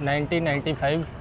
90-95